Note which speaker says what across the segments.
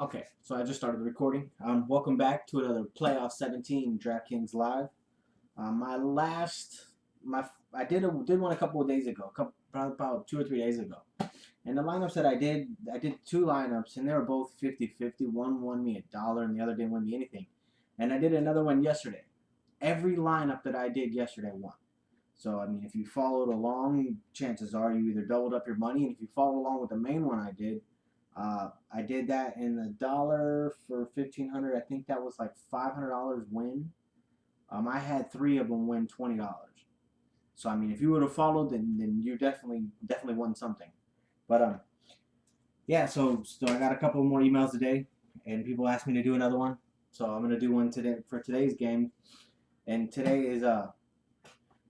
Speaker 1: Okay, so I just started the recording. Welcome back to another Playoff 17 Draftkings Live. My last, my I did one a couple of days ago, probably about 2 or 3 days ago. And the lineups that I did two lineups, and they were both 50-50. One won me $1, and the other didn't win me anything. And I did another one yesterday. Every lineup that I did yesterday won. So I mean, if you followed along, chances are you either doubled up your money, and if you followed along with the main one I did that in the dollar for 1,500. I think that was like $500 win. I had three of them win $20. So I mean, if you would have followed, then you definitely won something. But yeah. So I got a couple more emails today, and people asked me to do another one. So I'm gonna do one today for today's game, and today is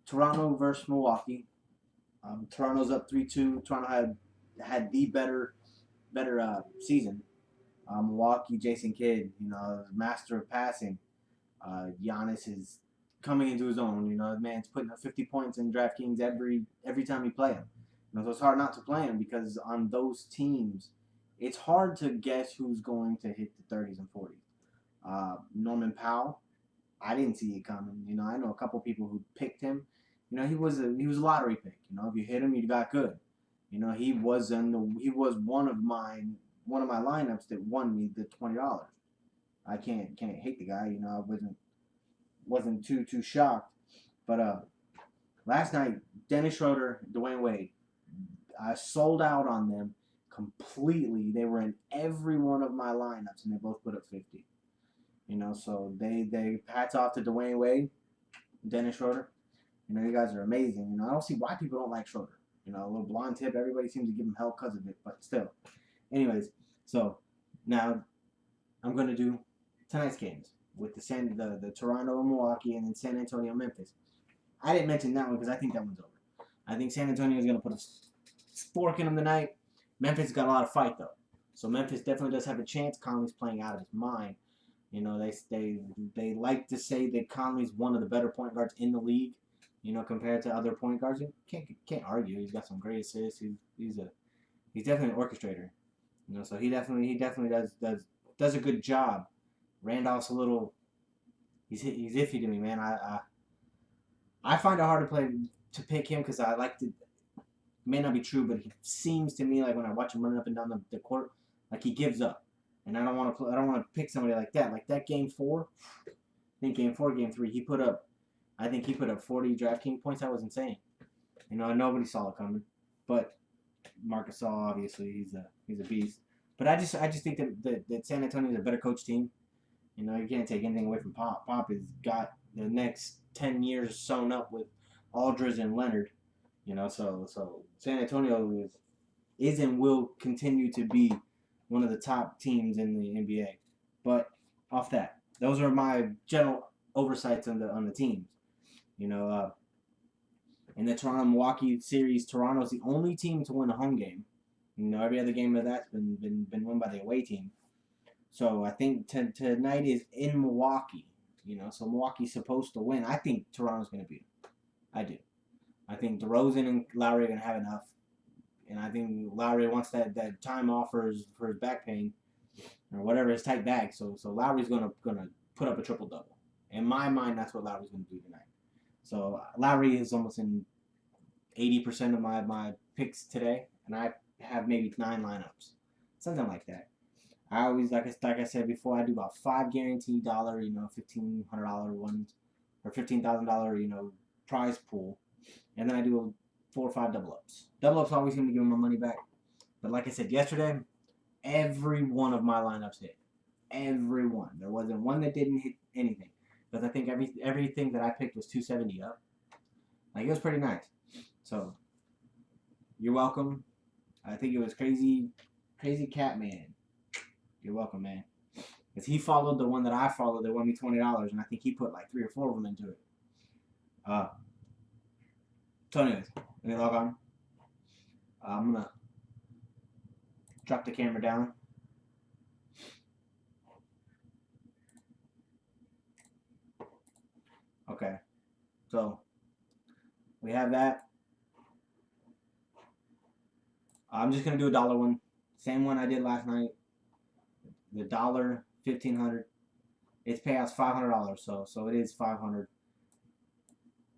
Speaker 1: Toronto versus Milwaukee. Toronto's up 3-2. Toronto had the better season. Milwaukee, Jason Kidd, master of passing. Giannis is coming into his own. The man's putting up 50 points in DraftKings every time you play him. So it's hard not to play him because on those teams, it's hard to guess who's going to hit the 30s and 40s. Norman Powell, I didn't see it coming. I know a couple people who picked him. He was a lottery pick. If you hit him, you got good. He was one of my lineups that won me the $20. I can't hate the guy. I wasn't too shocked. But last night, Dennis Schroeder, Dwayne Wade, I sold out on them completely. They were in every one of my lineups, and they both put up 50. So they hats off to Dwayne Wade, Dennis Schroeder. You guys are amazing. I don't see why people don't like Schroeder. A little blonde tip. Everybody seems to give him hell because of it, but still. Anyways, so now I'm gonna do tonight's games with the Toronto and Milwaukee, and then San Antonio Memphis. I didn't mention that one because I think that one's over. I think San Antonio is gonna put a fork in them tonight. Memphis got a lot of fight though, so Memphis definitely does have a chance. Conley's playing out of his mind. They like to say that Conley's one of the better point guards in the league. Compared to other point guards, you can't argue. He's got some great assists. He's definitely an orchestrator. So he definitely does a good job. Randolph's a little he's iffy to me, man. I find it hard to pick him because I like to. May not be true, but he seems to me like when I watch him running up and down the court, like he gives up, and I don't want to. I don't want to pick somebody like that. Like that game four, I think game four, game three, he put up. I think he put up 40 DraftKings points. That was insane. Nobody saw it coming, but Marcus saw obviously he's a beast. But I just think that San Antonio is a better coach team. You can't take anything away from Pop. Pop has got the next 10 years sewn up with Aldridge and Leonard. So San Antonio is and will continue to be one of the top teams in the NBA. But off that, those are my general oversights on the teams. You know, uh, in the Toronto Milwaukee series, Toronto's the only team to win a home game. Every other game of that's been won by the away team. So I think tonight is in Milwaukee. So Milwaukee's supposed to win. I think Toronto's going to beat them. I do. I think DeRozan and Lowry are going to have enough, and I think Lowry wants that time off for his back pain or whatever his tight back. So Lowry's gonna put up a triple double. In my mind, that's what Lowry's going to do tonight. So Lowry is almost in 80% of my picks today, and I have maybe 9 lineups, something like that. I always like I said before, I do about 5 guaranteed dollar, $1,500 ones or $15,000, prize pool, and then I do 4 or 5 double ups. Double ups always seem to give me my money back, but like I said yesterday, every one of my lineups hit. Every one. There wasn't one that didn't hit anything because I think everything that I picked was 270 up. Like it was pretty nice. So you're welcome. I think it was crazy cat man. You're welcome, man. Because he followed the one that I followed that won me $20, and I think he put like 3 or 4 of them into it. Uh, so, anyways, let me log on. I'm gonna drop the camera down. Okay, so we have that. I'm just gonna do a dollar one, same one I did last night. the dollar 1,500. Its payout's $500, so it is 500.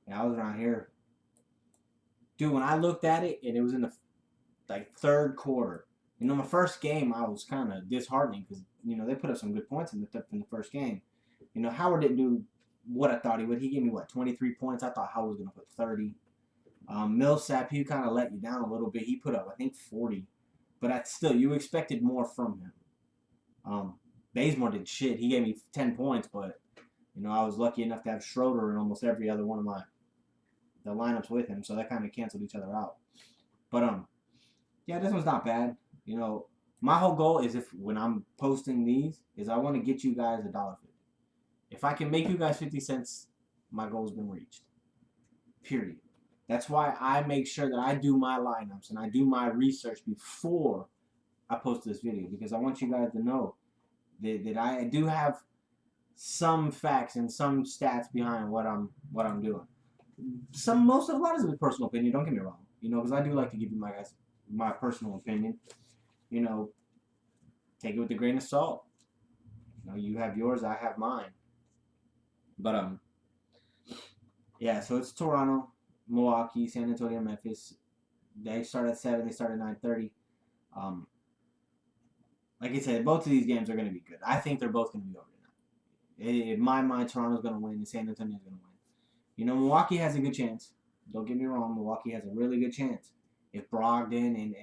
Speaker 1: Yeah, I was around here, dude. When I looked at it, and it was in the like third quarter. You know, my first game, I was kind of disheartening because they put up some good points in the first game. Howard didn't do what I thought he would. He gave me 23 points. I thought Howard was gonna put 30. Millsap, he kind of let you down a little bit. He put up, I think, 40, but you expected more from him. Bazemore did shit. He gave me 10 points, but I was lucky enough to have Schroeder in almost every other one of the lineups with him, so that kind of canceled each other out. But yeah, this one's not bad. My whole goal is, when I'm posting these, is I want to get you guys $1.50. If I can make you guys 50 cents, my goal's been reached. Period. That's why I make sure that I do my lineups and I do my research before I post this video, because I want you guys to know that I do have some facts and some stats behind what I'm doing. A lot of it is personal opinion. Don't get me wrong, because I do like to give you my personal opinion. Take it with a grain of salt. You have yours, I have mine. But yeah. So it's Toronto, Milwaukee, San Antonio, Memphis. They start at 7. They start at 9:30. Like I said, both of these games are going to be good. I think they're both going to be over tonight. In my mind, Toronto's going to win and San Antonio's going to win. Milwaukee has a good chance. Don't get me wrong. Milwaukee has a really good chance. If Brogdon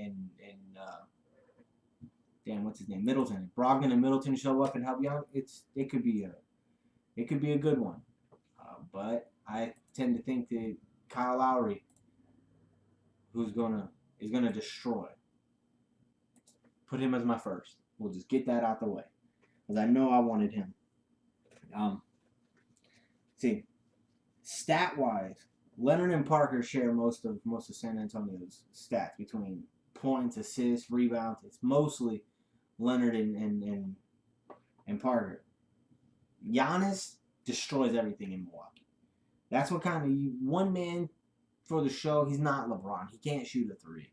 Speaker 1: and what's his name, Middleton. If Brogdon and Middleton show up and help you out, it could be a good one. But I tend to think that Kyle Lowry, is gonna destroy. Put him as my first. We'll just get that out the way, because I know I wanted him. See, stat wise, Leonard and Parker share most of San Antonio's stats between points, assists, rebounds. It's mostly Leonard and Parker. Giannis destroys everything in Milwaukee. That's what kind of one man for the show. He's not LeBron. He can't shoot a three.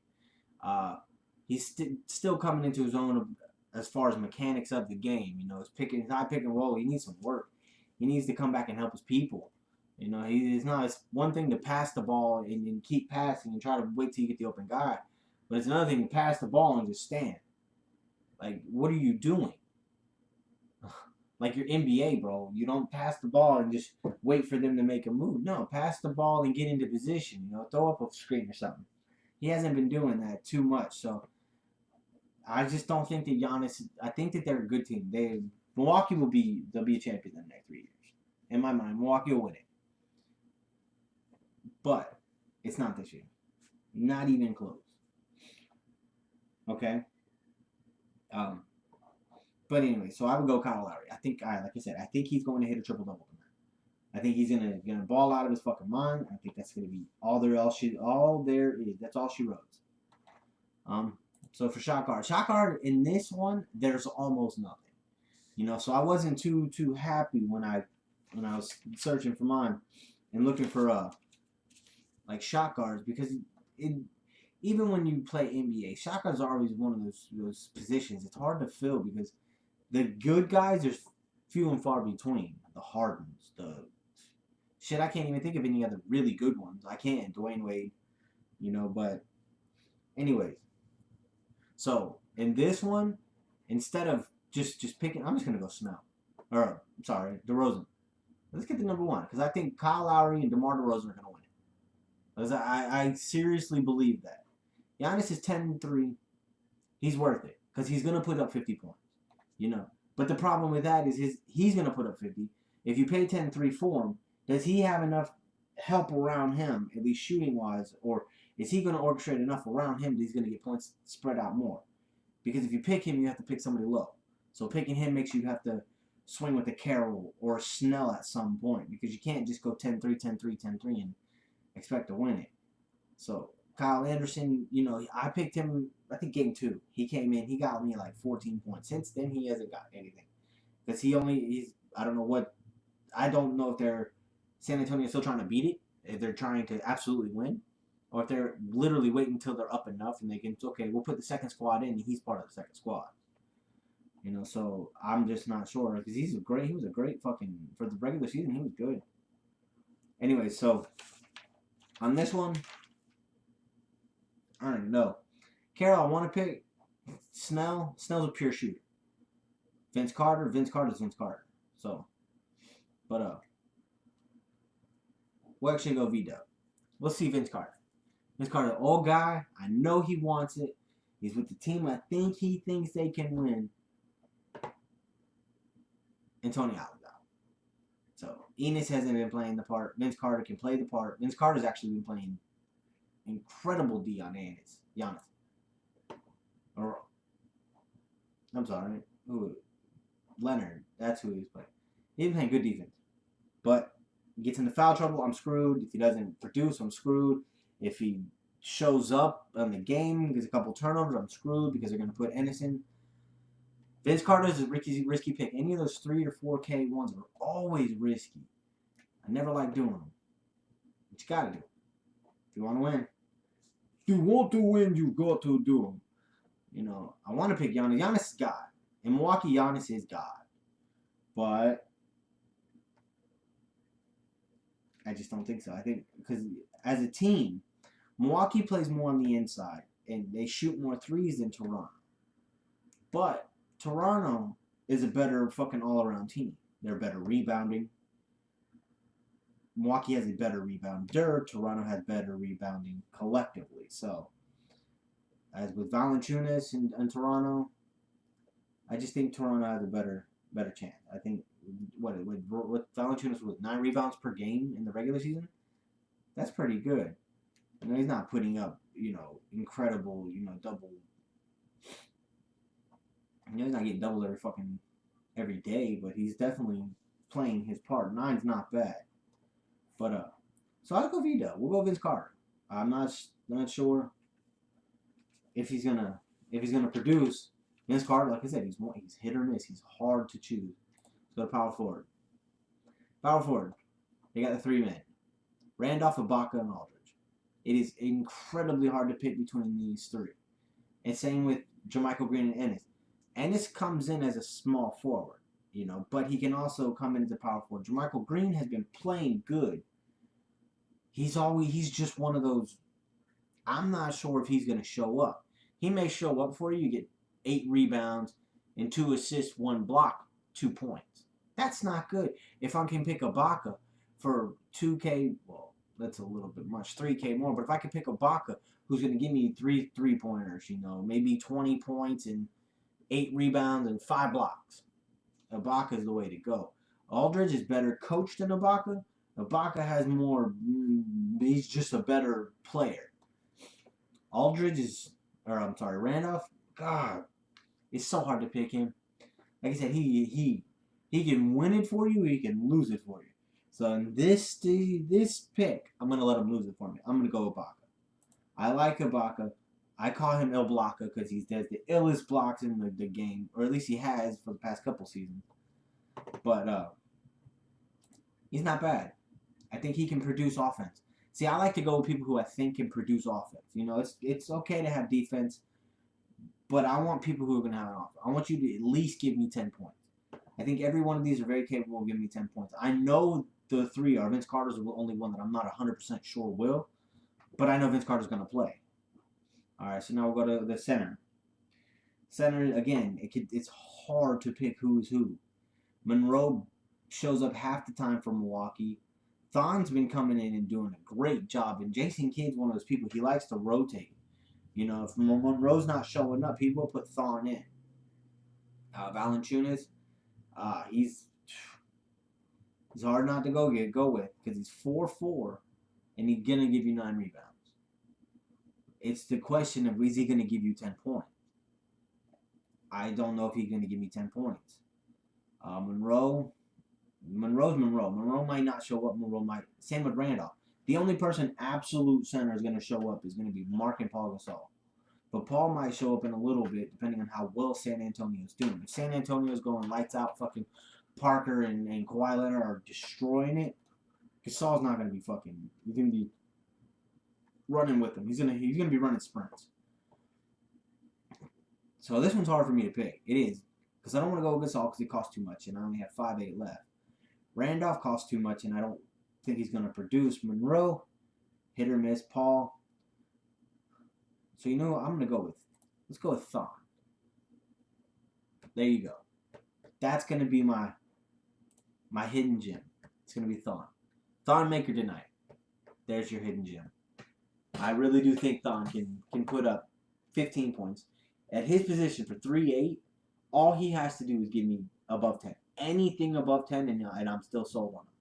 Speaker 1: He's still coming into his own as far as mechanics of the game. It's not pick and roll. He needs some work. He needs to come back and help his people. It's one thing to pass the ball and keep passing and try to wait till you get the open guy, but it's another thing to pass the ball and just stand. Like, what are you doing? Like your NBA, bro. You don't pass the ball and just wait for them to make a move. No, pass the ball and get into position. Throw up a screen or something. He hasn't been doing that too much, so I just don't think that Giannis. I think that they're a good team. Milwaukee they'll be a champion in the next 3 years. In my mind, Milwaukee will win it, but it's not this year. Not even close. Okay. But anyway, so I would go Kyle Lowry. Like I said, I think he's going to hit a triple double tonight. I think he's gonna ball out of his fucking mind. I think that's gonna be all there is. That's all she wrote. So for shot guard in this one, there's almost nothing. So I wasn't too happy when I was searching for mine and looking for like shot guards, because even when you play NBA, shot guards are always one of those positions. It's hard to fill because the good guys, there's few and far between. The Hardens, the shit, I can't even think of any other really good ones. I can't. Dwayne Wade, but anyways. So in this one, instead of just picking, I'm just gonna go Snell. Or sorry, DeRozan. Let's get the number one, because I think Kyle Lowry and DeMar DeRozan are gonna win it. Because I seriously believe that. Giannis is 10-3. He's worth it, because he's gonna put up 50 points. But the problem with that is he's gonna put up 50. If you pay 10-3 for him, does he have enough help around him, at least shooting wise, or is he going to orchestrate enough around him that he's going to get points spread out more? Because if you pick him, you have to pick somebody low. So picking him makes you have to swing with a Carroll or a Snell at some point, because you can't just go 10-3, 10-3, 10-3 and expect to win it. So Kyle Anderson, I picked him, I think game 2. He came in, he got me like 14 points. Since then, he hasn't got anything. Because I don't know if San Antonio is still trying to beat it, if they're trying to absolutely win, or if they're literally waiting until they're up enough and they can, okay, we'll put the second squad in and he's part of the second squad. You know, so I'm just not sure because he was a great fucking for the regular season. He was good. Anyway, so on this one, I don't know. Carol, I want to pick Snell. Snell's a pure shooter. Vince Carter's Vince Carter. So, but we'll actually go V-Dub. We'll see Vince Carter. Vince Carter, old guy. I know he wants it. He's with the team I think he thinks they can win. And Tony Allen's out. So Enos hasn't been playing the part. Vince Carter can play the part. Vince Carter's actually been playing incredible D on Giannis. Or I'm sorry, who? Leonard. That's who he was playing. He's been playing good defense. But he gets into foul trouble, I'm screwed. If he doesn't produce, I'm screwed. If he shows up on the game, gets a couple turnovers, I'm screwed because they're going to put Ennis in. Vince Carter's a risky pick. Any of those 3 or 4K ones are always risky. I never like doing them. But you got to do it. If you want to win. If you want to win, you got to do them. You know, I want to pick Giannis. Giannis is God. In Milwaukee, Giannis is God. But I just don't think so. I think because as a team, Milwaukee plays more on the inside, and they shoot more threes than Toronto. But Toronto is a better fucking all-around team. They're better rebounding. Milwaukee has a better rebounder. Toronto has better rebounding collectively. So, as with Valanciunas and Toronto, I just think Toronto has a better chance. I think what Valanciunas with 9 rebounds per game in the regular season, that's pretty good. You know, he's not putting up, incredible, double. He's not getting double every day, but he's definitely playing his part. 9's not bad. But so I'll go Vito. We'll go Vince Carter. I'm not sure if he's gonna produce. Vince Carter, like I said, he's hit or miss. He's hard to choose. Let's go to power forward. Power forward. They got the 3 men: Randolph, Ibaka, and Aldridge. It is incredibly hard to pick between these 3. And same with JaMychal Green and Ennis. Ennis comes in as a small forward, but he can also come in as a power forward. JaMychal Green has been playing good. He's just one of those. I'm not sure if he's going to show up. He may show up for you. You get 8 rebounds and 2 assists, 1 block, 2 points. That's not good. If I can pick Ibaka for 2K, well, that's a little bit much, 3K more. But if I can pick Ibaka, who's going to give me 3 3-pointers, maybe 20 points and 8 rebounds and 5 blocks, Ibaka is the way to go. Aldridge is better coached than Ibaka. Ibaka has more. He's just a better player. Randolph. God, it's so hard to pick him. Like I said, he can win it for you, or he can lose it for you. So in this pick, I'm gonna let him lose it for me. I'm gonna go Ibaka. I like Ibaka. I call him El Blocka because he does the illest blocks in the game, or at least he has for the past couple seasons. But he's not bad. I think he can produce offense. See, I like to go with people who I think can produce offense. It's okay to have defense, but I want people who are going to have an offense. I want you to at least give me 10 points. I think every one of these are very capable of giving me 10 points. I know the 3 are. Vince Carter's the only one that I'm not 100% sure will, but I know Vince Carter's going to play. All right, so now we'll go to the center. Center, again, it's hard to pick who's who. Monroe shows up half the time for Milwaukee. Thon's been coming in and doing a great job. And Jason Kidd's one of those people, he likes to rotate. If Monroe's not showing up, people put Thon in. Valanciunas, he's hard not to go with because he's 4'4", and he's going to give you 9 rebounds. It's the question of, is he going to give you 10 points? I don't know if he's going to give me 10 points. Monroe's Monroe. Monroe might not show up. Monroe might. Same with Randolph. The only person absolute center is going to show up is going to be Mark and Paul Gasol. But Paul might show up in a little bit, depending on how well San Antonio's doing. If San Antonio's going lights out, fucking Parker and Kawhi Leonard are destroying it, Gasol's not going to be fucking. He's going to be running with them. He's going to be running sprints. So this one's hard for me to pick. It is. Because I don't want to go with Gasol because he costs too much, and I only have 5.8 left. Randolph costs too much, and I don't think he's going to produce. Monroe, hit or miss. Paul. So you know what I'm going to go with? Let's go with Thon. There you go. That's going to be my hidden gem. It's going to be Thon. Thon Maker tonight. There's your hidden gem. I really do think Thon can put up 15 points. At his position for 3-8, all he has to do is give me above 10. Anything above 10, and I'm still sold on him.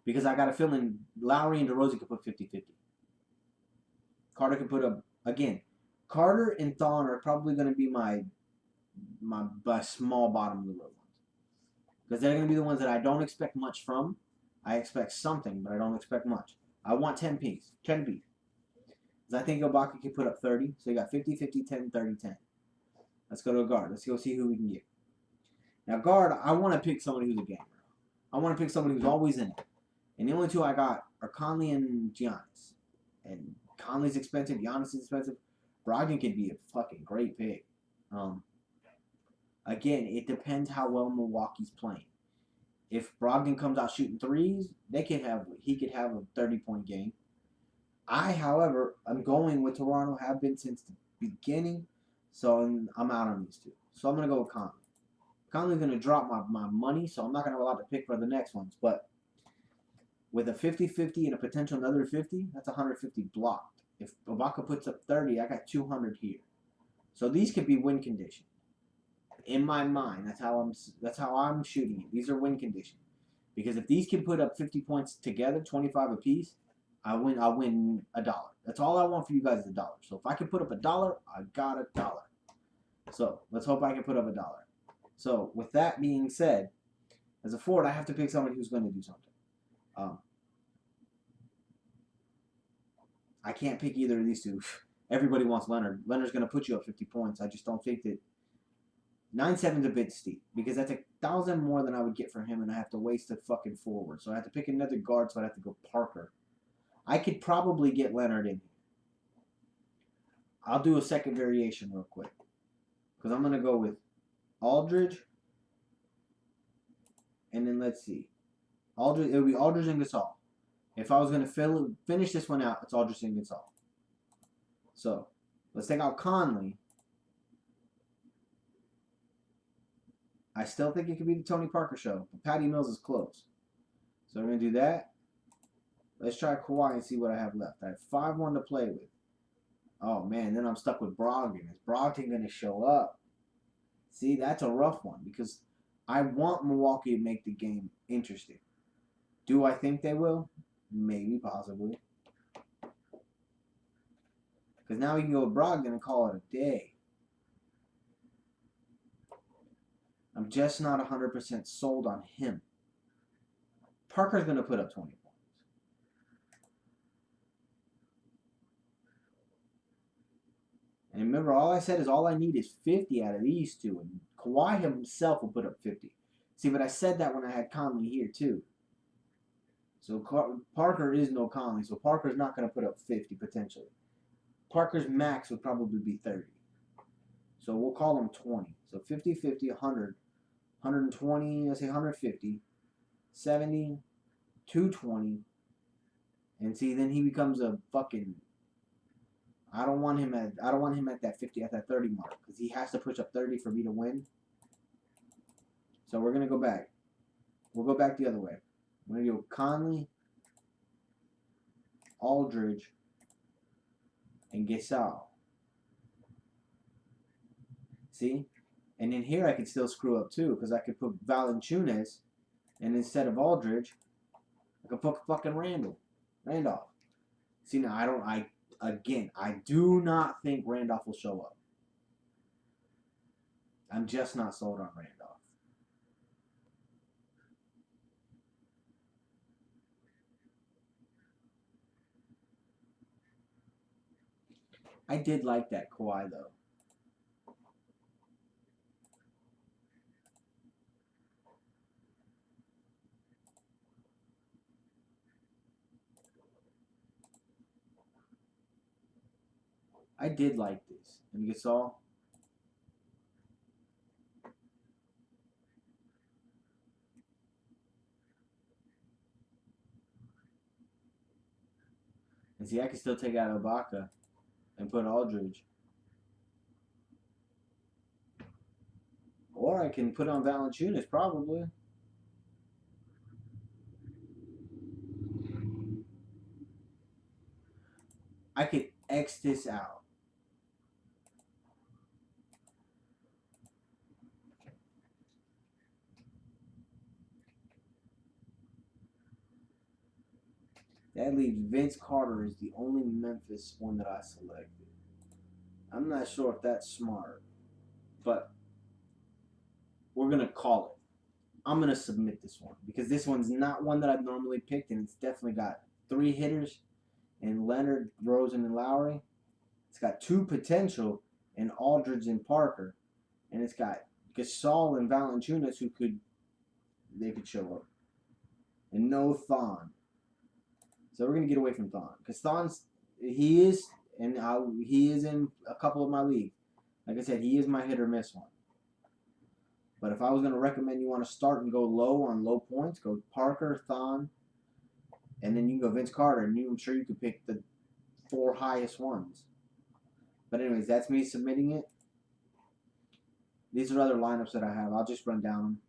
Speaker 1: Because I got a feeling Lowry and DeRozan could put 50-50. Carter could put up, again, Carter and Thon are probably going to be my small bottom of the road ones. Because they're going to be the ones that I don't expect much from. I expect something, but I don't expect much. I want 10 piece. 10 piece. Because I think Ibaka can put up 30. So you got 50, 50, 10, 30, 10. Let's go to a guard. Let's go see who we can get. Now, guard, I want to pick somebody who's a gamer. I want to pick somebody who's always in it. And the only two I got are Conley and Giannis. And Conley's expensive. Giannis is expensive. Brogdon could be a fucking great pick. Again, it depends how well Milwaukee's playing. If Brogdon comes out shooting threes, he could have a 30-point game. I, however, am going with Toronto, have been since the beginning, so I'm out on these two. So I'm going to go with Conley. Conley's going to drop my money, so I'm not going to have a lot to pick for the next ones. But with a 50-50 and a potential another 50, that's 150 blocked. If Ibaka puts up 30, I got 200 here. So these could be win condition. In my mind, that's how I'm shooting it. These are win condition. Because if these can put up 50 points together, 25 apiece, I'll win $1. That's all I want for you guys is $1. So if I can put up $1, I got $1. So let's hope I can put up $1. So with that being said, as a forward, I have to pick somebody who's going to do something. I can't pick either of these two. Everybody wants Leonard. Leonard's going to put you up 50 points. I just don't think that 9-7's a bit steep because that's 1,000 more than I would get for him, and I have to waste a fucking forward. So I have to pick another guard, so I'd have to go Parker. I could probably get Leonard in. I'll do a second variation real quick because I'm going to go with Aldridge, and then let's see. Aldridge, it would be Aldridge and Gasol. If I was going to finish this one out, it's Aldridge and Gasol. So let's take out Conley. I still think it could be the Tony Parker show, but Patty Mills is close. So we're going to do that. Let's try Kawhi and see what I have left. I have 5-1 to play with. Oh, man, then I'm stuck with Brogdon. Is Brogdon going to show up? See, that's a rough one because I want Milwaukee to make the game interesting. Do I think they will? Maybe, possibly. Because now we can go with Brogdon and call it a day. I'm just not 100% sold on him. Parker's going to put up 20 points. And remember, all I said is all I need is 50 out of these two. And Kawhi himself will put up 50. See, but I said that when I had Conley here, too. So Parker is no Conley. So Parker's not going to put up 50, potentially. Parker's max would probably be 30. So we'll call him 20. So 50, 50, 100, 120, let's say 150, 70, 220. And see, then he becomes a fucking... I don't want him at that 50, at that 30 mark, because he has to push up 30 for me to win. So we're gonna go back. We'll go back the other way. I'm gonna go Conley, Aldridge, and Gasol. See? And in here I could still screw up too, because I could put Valanciunas, and instead of Aldridge, I could put fucking Randolph. See, now I do not think Randolph will show up. I'm just not sold on Randolph. I did like that Kawhi, though. I did like this. And Gasol. see, I can still take out Ibaka and put Aldridge. Or I can put on Valanciunas, probably. I could X this out. That leaves Vince Carter is the only Memphis one that I selected. I'm not sure if that's smart, but we're going to call it. I'm going to submit this one because this one's not one that I've normally picked, and it's definitely got 3 hitters in Leonard, Rosen, and Lowry. It's got 2 potential in Aldridge and Parker, and it's got Gasol and Valanciunas who could show up, and no Thon. So we're gonna get away from Thon because he is in a couple of my leagues. Like I said, he is my hit or miss one. But if I was gonna recommend you want to start and go low on low points, go Parker, Thon, and then you can go Vince Carter, and I'm sure you could pick the 4 highest ones. But anyways, that's me submitting it. These are other lineups that I have. I'll just run down them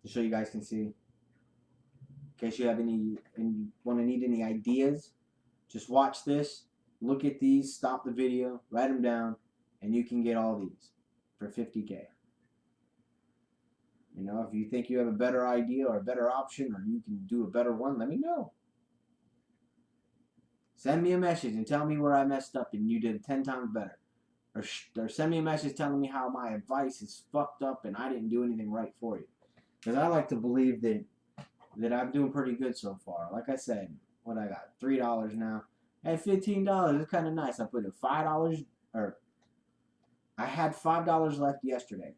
Speaker 1: to show you guys can see. In case you have any need any ideas, just watch this, look at these, stop the video, write them down, and you can get all these for 50K. You know, if you think you have a better idea or a better option, or you can do a better one, let me know. Send me a message and tell me where I messed up and you did it 10 times better. Or send me a message telling me how my advice is fucked up and I didn't do anything right for you. Because I like to believe that I'm doing pretty good so far. Like I said, what I got, $3 now. Hey, $15, it's kind of nice. I put in $5, or I had $5 left yesterday,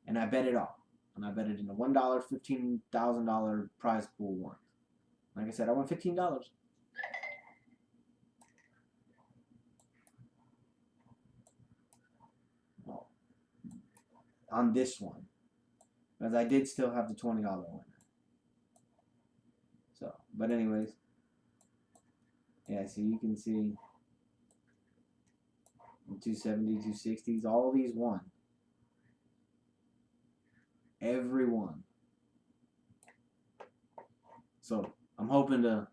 Speaker 1: and I bet it all. And I bet it in a $1 $15,000 prize pool one. Like I said, I won $15. Well, on this one, because I did still have the $20 winner. So, but anyways, yeah, so you can see 270, 260s, all these won. Every one. So I'm hoping to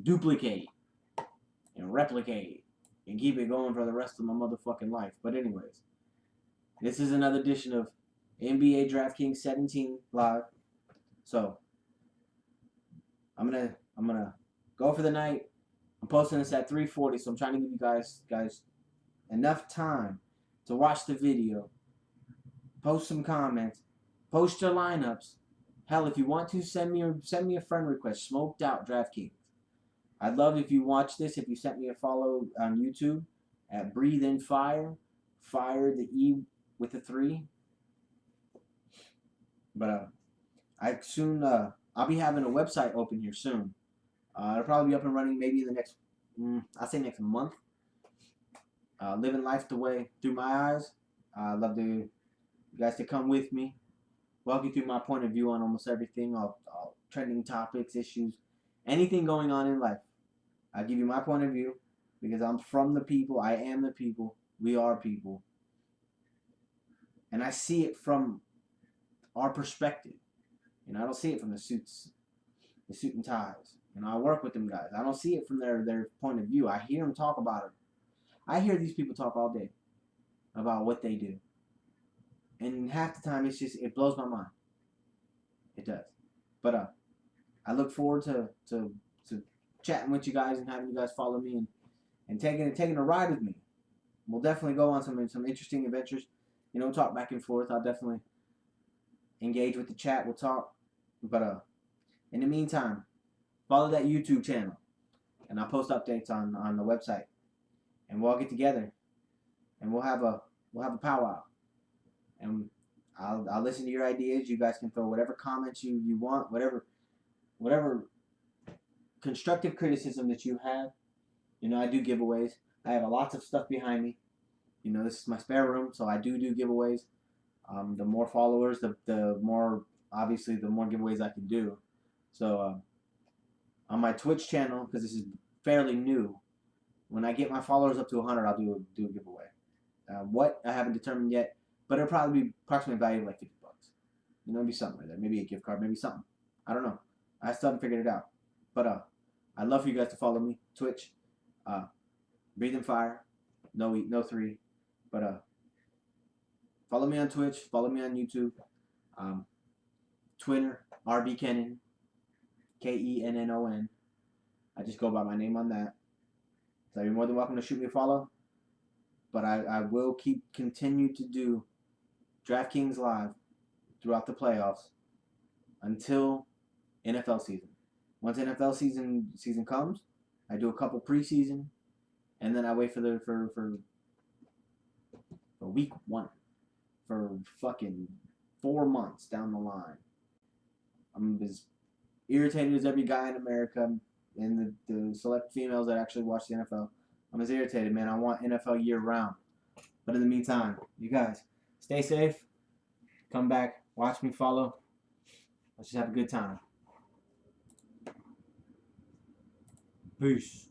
Speaker 1: duplicate and replicate and keep it going for the rest of my motherfucking life. But anyways, this is another edition of NBA Draftkings 17 live. So I'm gonna go for the night. I'm posting this at 3:40, so I'm trying to give you guys enough time to watch the video, post some comments, post your lineups. Hell, if you want to, send me a friend request. Smoked Out DraftKings. I'd love if you watch this. If you sent me a follow on YouTube at Breathe in Fire, fire the E with a 3. But I'll be having a website open here soon. It'll probably be up and running maybe in the next, I'll say next month. Living life the way through my eyes. I'd love you guys to come with me. Walk you through my point of view on almost everything, all trending topics, issues, anything going on in life. I'll give you my point of view because I'm from the people. I am the people. We are people. And I see it from our perspective. You know, I don't see it from the suit and ties. You know, I work with them guys. I don't see it from their point of view. I hear them talk about it. I hear these people talk all day about what they do. And half the time, it blows my mind. It does. But I look forward to chatting with you guys and having you guys follow me and taking a ride with me. We'll definitely go on some interesting adventures. You know, talk back and forth. I'll definitely engage with the chat. We'll talk. But in the meantime, follow that YouTube channel, and I'll post updates on the website, and we'll all get together, and we'll have a powwow. And I'll listen to your ideas. You guys can throw whatever comments you want, whatever constructive criticism that you have. You know, I do giveaways. I have lots of stuff behind me. You know, this is my spare room, so I do giveaways. The more followers, the more, obviously, the more giveaways I can do. So on my Twitch channel, because this is fairly new. When I get my followers up to 100, I'll do a giveaway. What I haven't determined yet, but it'll probably be approximately value of like $50. You know, maybe something like that. Maybe a gift card, maybe something. I don't know. I still haven't figured it out. But I'd love for you guys to follow me. Twitch, Breathing Fire, no 3. But follow me on Twitch, follow me on YouTube. Twitter, RB Kennon, KENNON. I just go by my name on that. So you're more than welcome to shoot me a follow. But I will continue to do Draftkings Live throughout the playoffs until NFL season. Once NFL season comes, I do a couple preseason, and then I wait for week 1 for fucking 4 months down the line. I'm as irritated as every guy in America and the select females that actually watch the NFL. I'm as irritated, man. I want NFL year round. But in the meantime, you guys, stay safe. Come back. Watch me follow. Let's just have a good time. Peace.